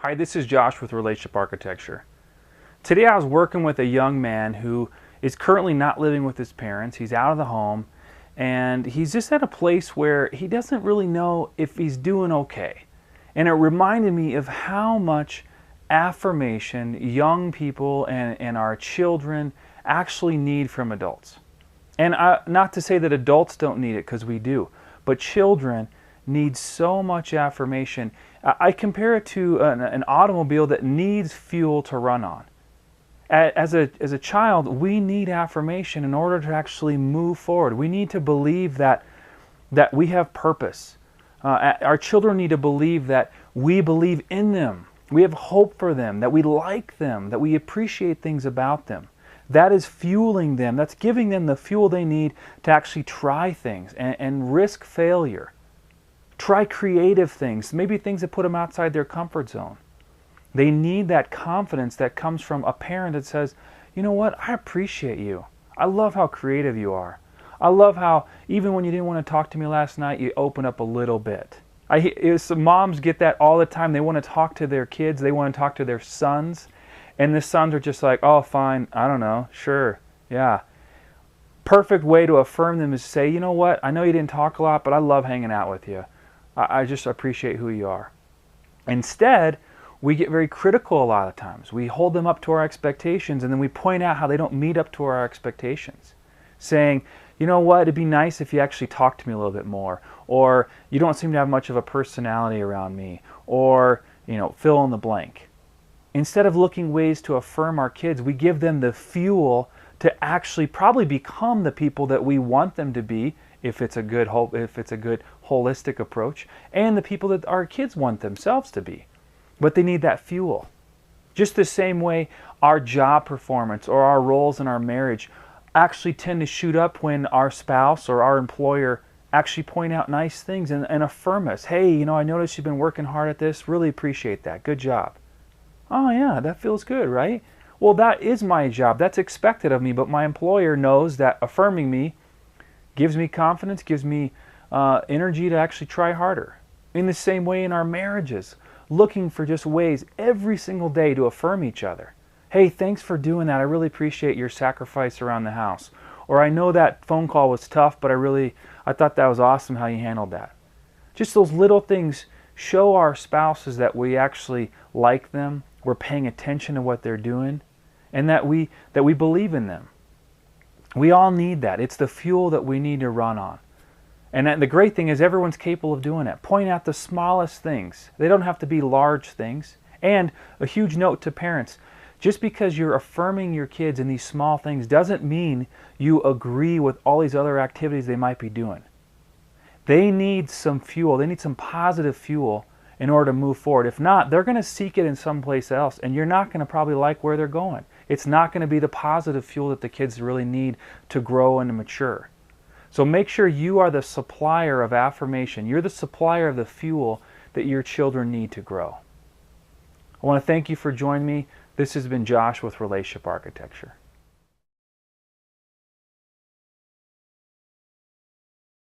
Hi, this is Josh with Relationship Architecture. Today I was working with a young man who is currently not living with his parents. He's out of the home and he's just at a place where he doesn't really know if he's doing okay. And it reminded me of how much affirmation young people and our children actually need from adults. And not to say that adults don't need it, because we do, but children need so much affirmation. I compare it to an automobile that needs fuel to run on. As a child, we need affirmation in order to actually move forward. We need to believe that we have purpose. Our children need to believe that we believe in them. We have hope for them, that we like them, that we appreciate things about them. That is fueling them. That's giving them the fuel they need to actually try things and risk failure. Try creative things, maybe things that put them outside their comfort zone. They need that confidence that comes from a parent that says, you know what, I appreciate you. I love how creative you are. I love how even when you didn't want to talk to me last night, you open up a little bit. Moms get that all the time. They want to talk to their kids. They want to talk to their sons. And the sons are just like, oh, fine, I don't know, sure, yeah. Perfect way to affirm them is say, you know what, I know you didn't talk a lot, but I love hanging out with you. I just appreciate who you are. Instead, we get very critical a lot of times. We hold them up to our expectations, and then we point out how they don't meet up to our expectations. Saying, you know what, it'd be nice if you actually talked to me a little bit more. Or, you don't seem to have much of a personality around me. Or, fill in the blank. Instead of looking ways to affirm our kids, we give them the fuel to actually probably become the people that we want them to be, if it's a good holistic approach, and the people that our kids want themselves to be. But they need that fuel. Just the same way our job performance or our roles in our marriage actually tend to shoot up when our spouse or our employer actually point out nice things and affirm us. Hey, I noticed you've been working hard at this. Really appreciate that. Good job. Oh yeah, that feels good, right? Well, that is my job. That's expected of me, but my employer knows that affirming me gives me confidence, gives me energy to actually try harder. In the same way in our marriages, looking for just ways every single day to affirm each other. Hey, thanks for doing that. I really appreciate your sacrifice around the house. Or I know that phone call was tough, but I thought that was awesome how you handled that. Just those little things show our spouses that we actually like them, we're paying attention to what they're doing, and that we believe in them. We all need that. It's the fuel that we need to run on. And the great thing is everyone's capable of doing it. Point out the smallest things. They don't have to be large things. And a huge note to parents, just because you're affirming your kids in these small things doesn't mean you agree with all these other activities they might be doing. They need some fuel. They need some positive fuel in order to move forward. If not, they're going to seek it in someplace else, and you're not going to probably like where they're going. It's not going to be the positive fuel that the kids really need to grow and to mature. So make sure you are the supplier of affirmation. You're the supplier of the fuel that your children need to grow. I want to thank you for joining me. This has been Josh with Relationship Architecture.